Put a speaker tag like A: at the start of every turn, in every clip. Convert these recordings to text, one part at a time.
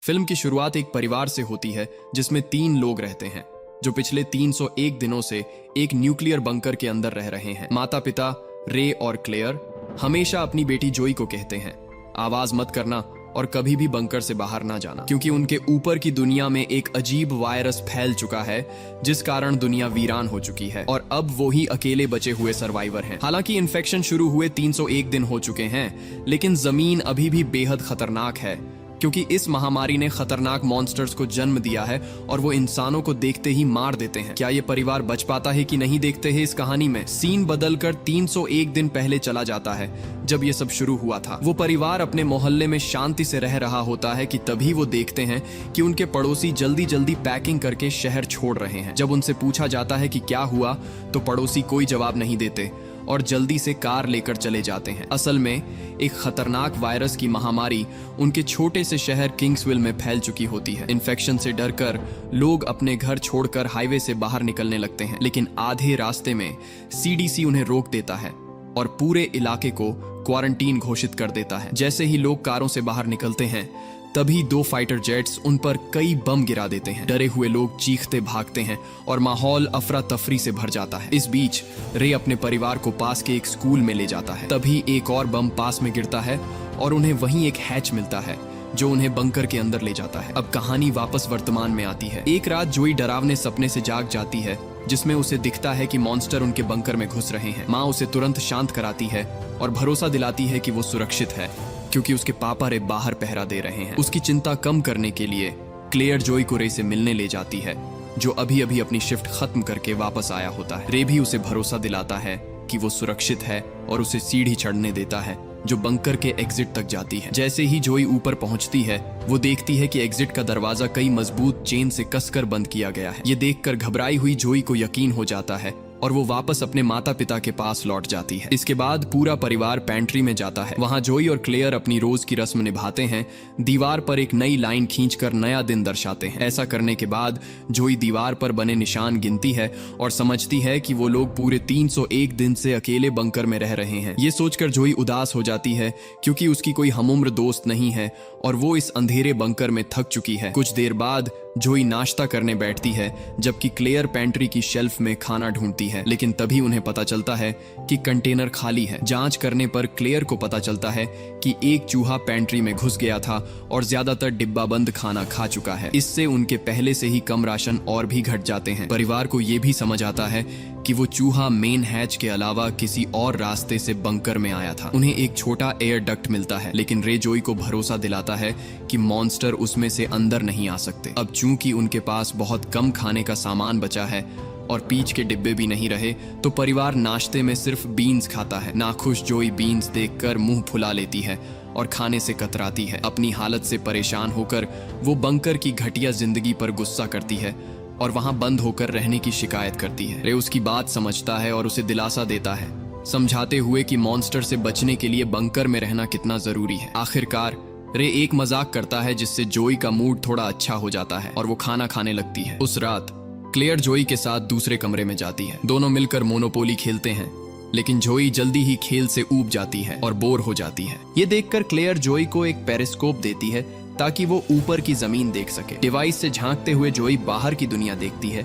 A: Film की शुरुआत एक परिवार से होती है जिसमें 3 लोग रहते हैं जो पिछले 301 दिनों से एक न्यूक्लियर बंकर के अंदर रह रहे हैं। माता पिता रे और क्लेयर हमेशा अपनी बेटी जोई को कहते हैं, आवाज मत करना और कभी भी बंकर से बाहर ना जाना, क्योंकि उनके ऊपर की दुनिया में एक अजीब वायरस फैल चुका है जिस कारण दुनिया वीरान हो चुकी है और अब वो ही अकेले बचे हुए सर्वाइवर हैं। हालांकि इन्फेक्शन शुरू हुए 301 दिन हो चुके हैं, लेकिन जमीन अभी भी बेहद खतरनाक है क्योंकि इस महामारी ने खतरनाक मॉन्स्टर्स को जन्म दिया है और वो इंसानों को देखते ही मार देते हैं। क्या ये परिवार बच पाता है कि नहीं, देखते हैं इस कहानी में। सीन बदलकर 301 दिन पहले चला जाता है जब ये सब शुरू हुआ था। वो परिवार अपने मोहल्ले में शांति से रह रहा होता है कि तभी वो देखते हैं कि उनके पड़ोसी जल्दी जल्दी पैकिंग करके शहर छोड़ रहे हैं। जब उनसे पूछा जाता है कि क्या हुआ तो पड़ोसी कोई जवाब नहीं देते और जल्दी से कार लेकर चले जाते हैं। असल में एक खतरनाक वायरस की महामारी उनके छोटे से शहर किंग्सविल में फैल चुकी होती है। इन्फेक्शन से डरकर लोग अपने घर छोड़कर हाईवे से बाहर निकलने लगते हैं, लेकिन आधे रास्ते में सीडीसी उन्हें रोक देता है और पूरे इलाके को क्वारंटीन घोषित कर देता है। जैसे ही लोग कारों से बाहर निकलते हैं तभी 2 फाइटर जेट्स उन पर कई बम गिरा देते हैं। डरे हुए लोग चीखते भागते हैं और माहौल अफरा तफरी से भर जाता है। इस बीच रे अपने परिवार को पास के एक स्कूल में ले जाता है। तभी एक और बम पास में गिरता है और उन्हें वहीं एक हैच मिलता है जो उन्हें बंकर के अंदर ले जाता है। अब कहानी वापस वर्तमान में आती है। एक रात जोई डरावने सपने से जाग जाती है जिसमें उसे दिखता है कि मॉन्स्टर उनके बंकर में घुस रहे हैं। माँ उसे तुरंत शांत कराती है और भरोसा दिलाती है कि वो सुरक्षित है क्योंकि उसके पापा रे बाहर पहरा दे रहे हैं। उसकी चिंता कम करने के लिए क्लेयर जोई को रे से मिलने ले जाती है जो अभी अभी अपनी शिफ्ट खत्म करके वापस आया होता है। रे भी उसे भरोसा दिलाता है कि वो सुरक्षित है और उसे सीढ़ी चढ़ने देता है जो बंकर के एग्जिट तक जाती है। जैसे ही जोई ऊपर पहुंचती है वो देखती है कि एग्जिट का दरवाजा कई मजबूत चेन से कसकर बंद किया गया है। ये देखकर घबराई हुई जोई को यकीन हो जाता है और वो वापस अपने माता पिता के पास लौट जाती है। इसके बाद पूरा परिवार पैंट्री में जाता है। वहां जोई और क्लेयर अपनी रोज की रस्म निभाते हैं, दीवार पर एक नई लाइन खींचकर नया दिन दर्शाते हैं। ऐसा करने के बाद जोई दीवार पर बने निशान गिनती है और समझती है कि वो लोग पूरे 301 दिन से अकेले बंकर में रह रहे हैं। ये सोचकर जोई उदास हो जाती है क्योंकि उसकी कोई हमउम्र दोस्त नहीं है और वो इस अंधेरे बंकर में थक चुकी है। कुछ देर बाद जोई नाश्ता करने बैठती है जबकि क्लेयर पैंट्री की शेल्फ में खाना ढूंढती है, लेकिन तभी उन्हें पता चलता है कि कंटेनर खाली है। जांच करने पर क्लेयर को पता चलता है कि एक चूहा पैंट्री में घुस गया था और ज्यादातर डिब्बाबंद खाना खा चुका है। इससे उनके पहले से ही कम राशन और भी घट जाते हैं। परिवार को यह भी समझ आता है कि वो चूहा मेन हैच के अलावा किसी और रास्ते से बंकर में आया था। उन्हें एक छोटा एयर डक्ट मिलता है, लेकिन रे जोई को भरोसा दिलाता है कि मॉन्स्टर उसमें से अंदर नहीं आ सकते। अब चूंकि उनके पास बहुत कम खाने का सामान बचा है और पीच के डिब्बे भी नहीं रहे, तो परिवार नाश्ते में सिर्फ बीन्स खाता है। नाखुश जोई बीन्स देखकर मुंह फुला लेती है और खाने से कतराती है। अपनी हालत से परेशान होकर वो बंकर की घटिया जिंदगी पर गुस्सा करती है और वहां बंद होकर रहने की शिकायत करती है। रे उसकी बात समझता है और उसे दिलासा देता है, समझाते हुए कि मॉन्स्टर से बचने के लिए बंकर में रहना कितना जरूरी है। आखिरकार रे एक मजाक करता है जिससे जोई का मूड थोड़ा अच्छा हो जाता है और वो खाना खाने लगती है। उस रात क्लेयर जोई के साथ दूसरे कमरे में जाती है। दोनों मिलकर मोनोपोली खेलते हैं, लेकिन जोई जल्दी ही खेल से ऊब जाती है और बोर हो जाती है। ये देखकर क्लेयर जोई को एक पेरिस्कोप देती है ताकि वो ऊपर की जमीन देख सके। डिवाइस से झांकते हुए जोई बाहर की दुनिया देखती है,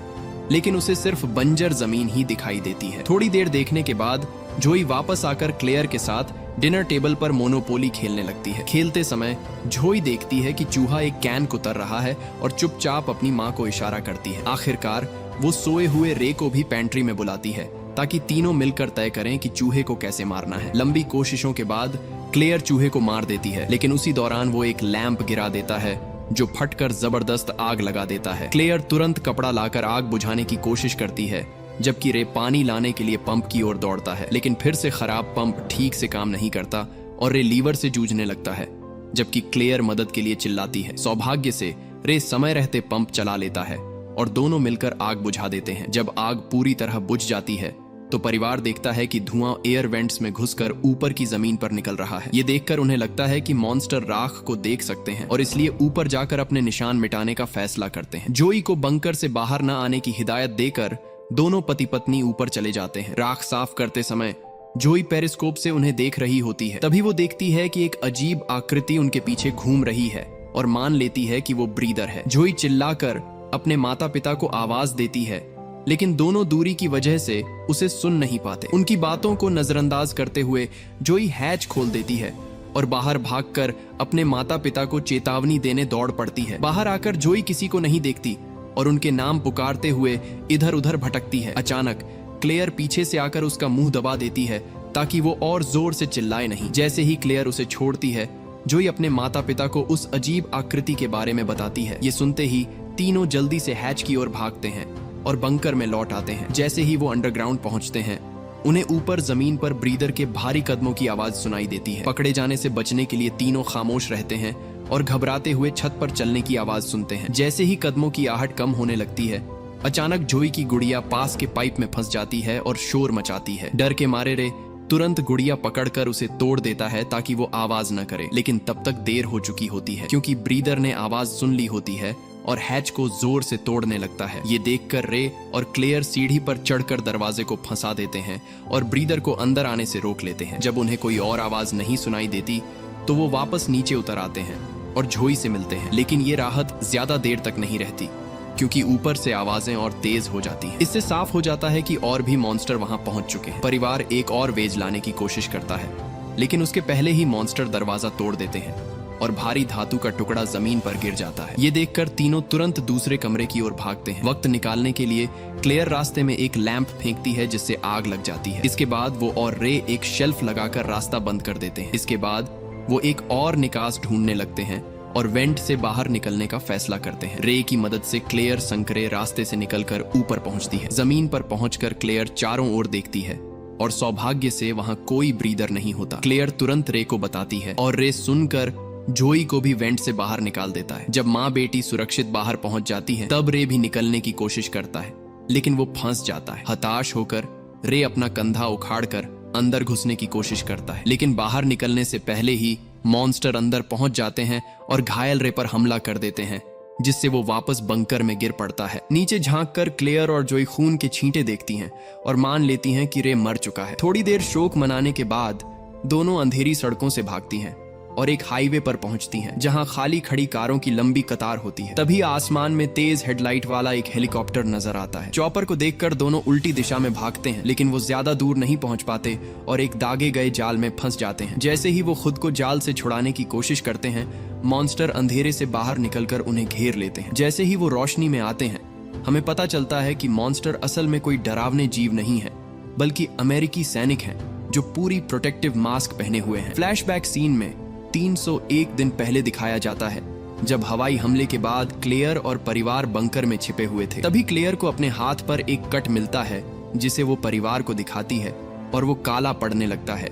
A: लेकिन उसे सिर्फ बंजर जमीन ही दिखाई देती है। थोड़ी देर देखने के बाद जोई वापस आकर क्लेयर के साथ डिनर टेबल पर मोनोपोली खेलने लगती है। खेलते समय जोई देखती है कि चूहा एक कैन को तर रहा है और चुपचाप अपनी माँ को इशारा करती है। आखिरकार वो सोए हुए रे को भी पैंट्री में बुलाती है ताकि तीनों मिलकर तय करें कि चूहे को कैसे मारना है। लंबी कोशिशों के बाद क्लेयर चूहे को मार देती है, लेकिन उसी दौरान वो एक लैंप गिरा देता है जो फटकर जबरदस्त आग लगा देता है। क्लेयर तुरंत कपड़ा लाकर आग बुझाने की कोशिश करती है, जबकि रे पानी लाने के लिए पंप की ओर दौड़ता है, लेकिन फिर से खराब पंप ठीक से काम नहीं करता और रे लीवर से जूझने लगता है, जबकि क्लेयर मदद के लिए चिल्लाती है। सौभाग्य से रे समय रहते पंप चला लेता है और दोनों मिलकर आग बुझा देते हैं। जब आग पूरी तरह बुझ जाती है तो परिवार देखता है कि धुआं एयर वेंट्स में घुसकर ऊपर की जमीन पर निकल रहा है। ये देखकर उन्हें लगता है कि मॉन्स्टर राख को देख सकते हैं और इसलिए ऊपर जाकर अपने निशान मिटाने का फैसला करते हैं। जोई को बंकर से बाहर न आने की हिदायत देकर दोनों पति पत्नी ऊपर चले जाते हैं। राख साफ करते समय जोई पेरिस्कोप से उन्हें देख रही होती है। तभी वो देखती है कि एक अजीब आकृति उनके पीछे घूम रही है और मान लेती है कि वो ब्रीदर है। जोई चिल्लाकर अपने माता पिता को आवाज देती है, लेकिन दोनों दूरी की वजह से उसे सुन नहीं पाते। उनकी बातों को नजरअंदाज करते हुए जोई हैच खोल देती है और बाहर भागकर अपने माता पिता को चेतावनी देने दौड़ पड़ती है। बाहर आकर जोई किसी को नहीं देखती और उनके नाम पुकारते हुए इधर उधर भटकती है। अचानक क्लेयर पीछे से आकर उसका मुंह दबा देती है ताकि वो और जोर से चिल्लाए नहीं। जैसे ही क्लेयर उसे छोड़ती है, जोई अपने माता पिता को उस अजीब आकृति के बारे में बताती है। ये सुनते ही तीनों जल्दी से हैच की ओर भागते हैं और बंकर में लौट आते हैं। जैसे ही वो अंडरग्राउंड पहुंचते हैं, उन्हें ऊपर जमीन पर ब्रीदर के भारी कदमों की आवाज सुनाई देती है। पकड़े जाने से बचने के लिए तीनों खामोश रहते हैं और घबराते हुए छत पर चलने की आवाज सुनते हैं। जैसे ही कदमों की आहट कम होने लगती है, अचानक जोई की गुड़िया पास के पाइप में फंस जाती है और शोर मचाती है। डर के मारे रे तुरंत गुड़िया पकड़कर उसे तोड़ देता है ताकि वो आवाज न करे, लेकिन तब तक देर हो चुकी होती है क्योंकि ब्रीदर ने आवाज सुन ली होती है और हैच को जोर से तोड़ने लगता है। ये देखकर रे और क्लेयर सीढ़ी पर चढ़कर दरवाजे को फंसा देते हैं और ब्रीदर को अंदर आने से रोक लेते हैं। जब उन्हें कोई और आवाज नहीं सुनाई देती तो वो वापस नीचे उतर आते हैं और जोई से मिलते हैं, लेकिन ये राहत ज्यादा देर तक नहीं रहती क्योंकि ऊपर से आवाजें और तेज हो जाती हैं। इससे साफ हो जाता है कि और भी मॉन्स्टर वहां पहुंच चुके हैं। परिवार एक और वेज लाने की कोशिश करता है, लेकिन उसके पहले ही मॉन्स्टर दरवाजा तोड़ देते हैं और भारी धातु का टुकड़ा जमीन पर गिर जाता है। ये देखकर तीनों तुरंत दूसरे कमरे की ओर भागते हैं। वक्त निकालने के लिए क्लेयर रास्ते में एक लैंप फेंकती है जिससे आग लग जाती है। इसके बाद वो और रे एक शेल्फ लगाकर रास्ता बंद कर देते हैं। इसके बाद वो एक और निकास ढूंढने लगते हैं और वेंट से बाहर निकलने का फैसला करते हैं। रे की मदद से क्लेयर संकरे रास्ते से निकलकर ऊपर पहुंचती है। जमीन पर पहुंचकर क्लेयर चारों ओर देखती है और सौभाग्य से वहां कोई ब्रीदर नहीं होता। क्लेयर तुरंत रे को बताती है और रे सुनकर जोई को भी वेंट से बाहर निकाल देता है। जब माँ बेटी सुरक्षित बाहर पहुंच जाती है, तब रे भी निकलने की कोशिश करता है, लेकिन वो फंस जाता है। हताश होकर रे अपना कंधा उखाड़कर अंदर घुसने की कोशिश करता है, लेकिन बाहर निकलने से पहले ही मॉन्स्टर अंदर पहुंच जाते हैं और घायल रे पर हमला कर देते हैं, जिससे वो वापस बंकर में गिर पड़ता है। नीचे झांककर क्लेयर और जोई खून के छींटे देखती हैं और मान लेती हैं कि रे मर चुका है। थोड़ी देर शोक मनाने के बाद दोनों अंधेरी सड़कों से भागती हैं और एक हाईवे पर पहुंचती हैं, जहां खाली खड़ी कारों की लंबी कतार होती है। तभी आसमान में तेज हेडलाइट वाला एक हेलीकॉप्टर नजर आता है। चॉपर को देखकर दोनों उल्टी दिशा में भागते हैं, लेकिन वो ज्यादा दूर नहीं पहुंच पाते और एक दागे गए जाल में फंस जाते हैं। जैसे ही वो खुद को जाल से छुड़ाने की कोशिश करते हैं, मॉन्स्टर अंधेरे से बाहर निकलकर उन्हें घेर लेते हैं। जैसे ही वो रोशनी में आते हैं, हमें पता चलता है कि मॉन्स्टर असल में कोई डरावने जीव नहीं है, बल्कि अमेरिकी सैनिक हैं जो पूरी प्रोटेक्टिव मास्क पहने हुए हैं। फ्लैशबैक सीन में 301 दिन पहले दिखाया जाता है, जब हवाई हमले के बाद क्लेयर और परिवार बंकर में छिपे हुए थे। तभी क्लेयर को अपने हाथ पर एक कट मिलता है, जिसे वो परिवार को दिखाती है और वो काला पड़ने लगता है,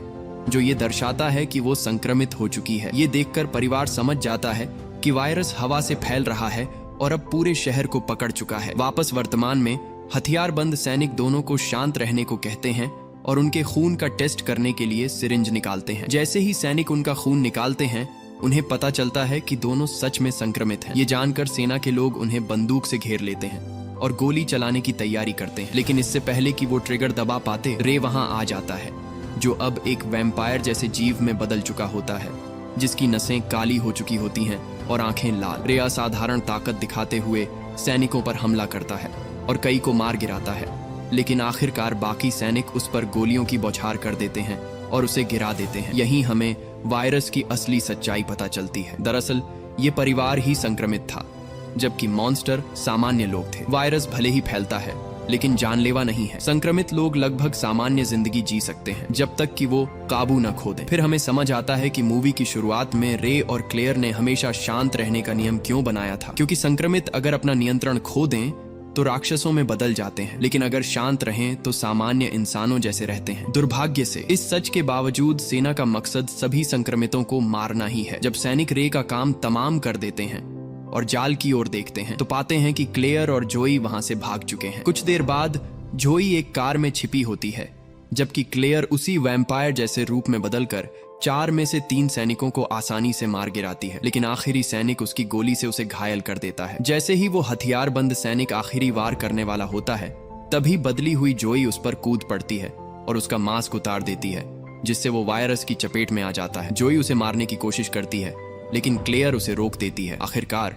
A: जो ये दर्शाता है कि वो संक्रमित हो चुकी है। ये देखकर परिवार समझ जाता है कि वायरस हवा से फैल रहा है और अब पूरे शहर को पकड़ चुका है। वापस वर्तमान में हथियारबंद सैनिक दोनों को शांत रहने को कहते हैं और उनके खून का टेस्ट करने के लिए सिरिंज निकालते हैं। जैसे ही सैनिक उनका खून निकालते हैं, उन्हें पता चलता है कि दोनों सच में संक्रमित हैं। ये जानकर सेना के लोग उन्हें बंदूक से घेर लेते हैं और गोली चलाने की तैयारी करते हैं, लेकिन इससे पहले कि वो ट्रिगर दबा पाते, रे वहां आ जाता है, जो अब एक वैम्पायर जैसे जीव में बदल चुका होता है, जिसकी नसें काली हो चुकी होती हैं और आंखें लाल। रे असाधारण ताकत दिखाते हुए सैनिकों पर हमला करता है और कई को मार गिराता है, लेकिन आखिरकार बाकी सैनिक उस पर गोलियों की बौछार कर देते हैं और उसे गिरा देते हैं। यहीं हमें वायरस की असली सच्चाई पता चलती है। दरअसल ये परिवार ही संक्रमित था, जबकि मॉन्स्टर सामान्य लोग थे। वायरस भले ही फैलता है, लेकिन जानलेवा नहीं है। संक्रमित लोग लगभग सामान्य जिंदगी जी सकते हैं, जब तक कि वो काबू न खो दें। फिर हमें समझ आता है कि मूवी की शुरुआत में रे और क्लेयर ने हमेशा शांत रहने का नियम क्यों बनाया था, क्योंकि संक्रमित अगर अपना नियंत्रण खो दें तो राक्षसों में बदल जाते हैं, लेकिन अगर शांत रहें तो सामान्य इंसानों जैसे रहते हैं। दुर्भाग्य से इस सच के बावजूद सेना का मकसद सभी संक्रमितों को मारना ही है। जब सैनिक रे का काम तमाम कर देते हैं और जाल की ओर देखते हैं, तो पाते हैं कि क्लेयर और जोई वहां से भाग चुके हैं। कुछ देर बाद जोई एक कार में छिपी होती है, जबकि क्लेयर उसी वैम्पायर जैसे रूप में बदलकर 4 में से 3 सैनिकों को आसानी से मार गिराती है, लेकिन आखिरी सैनिक उसकी गोली से उसे घायल कर देता है। जैसे ही वो हथियारबंद सैनिक आखिरी वार करने वाला होता है, तभी बदली हुई जोई उस पर कूद पड़ती है और उसका मास्क उतार देती है, जिससे वो वायरस की चपेट में आ जाता है। जोई उसे मारने की कोशिश करती है, लेकिन क्लेयर उसे रोक देती है। आखिरकार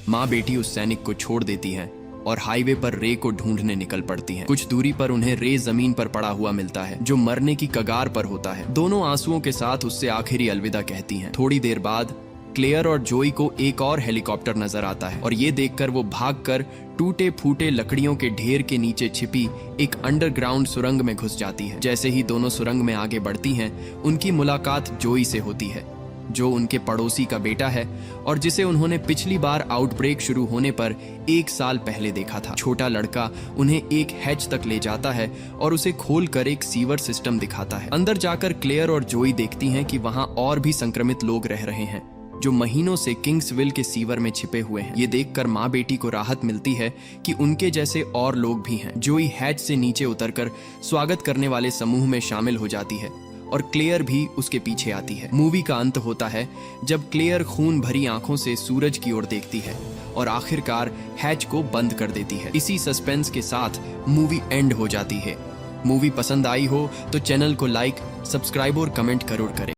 A: माँ बेटी उस सैनिक को छोड़ देती हैं और हाईवे पर रे को ढूंढने निकल पड़ती हैं। कुछ दूरी पर उन्हें रे जमीन पर पड़ा हुआ मिलता है, जो मरने की कगार पर होता है। दोनों आंसुओं के साथ उससे आखिरी अलविदा कहती हैं। थोड़ी देर बाद क्लेयर और जोई को एक और हेलीकॉप्टर नजर आता है और ये देखकर वो भागकर टूटे फूटे लकड़ियों के ढेर के नीचे छिपी एक अंडरग्राउंड सुरंग में घुस जाती है। जैसे ही दोनों सुरंग में आगे बढ़ती हैं, उनकी मुलाकात जोई से होती है, जो उनके पड़ोसी का बेटा है और जिसे उन्होंने पिछली बार आउटब्रेक शुरू होने पर 1 साल पहले देखा था। छोटा लड़का उन्हें एक हैच तक ले जाता है और उसे खोलकर एक सीवर सिस्टम दिखाता है। अंदर जाकर क्लेयर और जोई देखती हैं कि वहां और भी संक्रमित लोग रह रहे हैं, जो महीनों से किंग्सविल के सीवर में छिपे हुए हैं। ये देखकर माँ बेटी को राहत मिलती है कि उनके जैसे और लोग भी हैं। जोई हैच से नीचे उतरकर स्वागत करने वाले समूह में शामिल हो जाती है और क्लेयर भी उसके पीछे आती है। मूवी का अंत होता है जब क्लेयर खून भरी आंखों से सूरज की ओर देखती है और आखिरकार हैच को बंद कर देती है। इसी सस्पेंस के साथ मूवी एंड हो जाती है। मूवी पसंद आई हो तो चैनल को लाइक, सब्सक्राइब और कमेंट जरूर करें।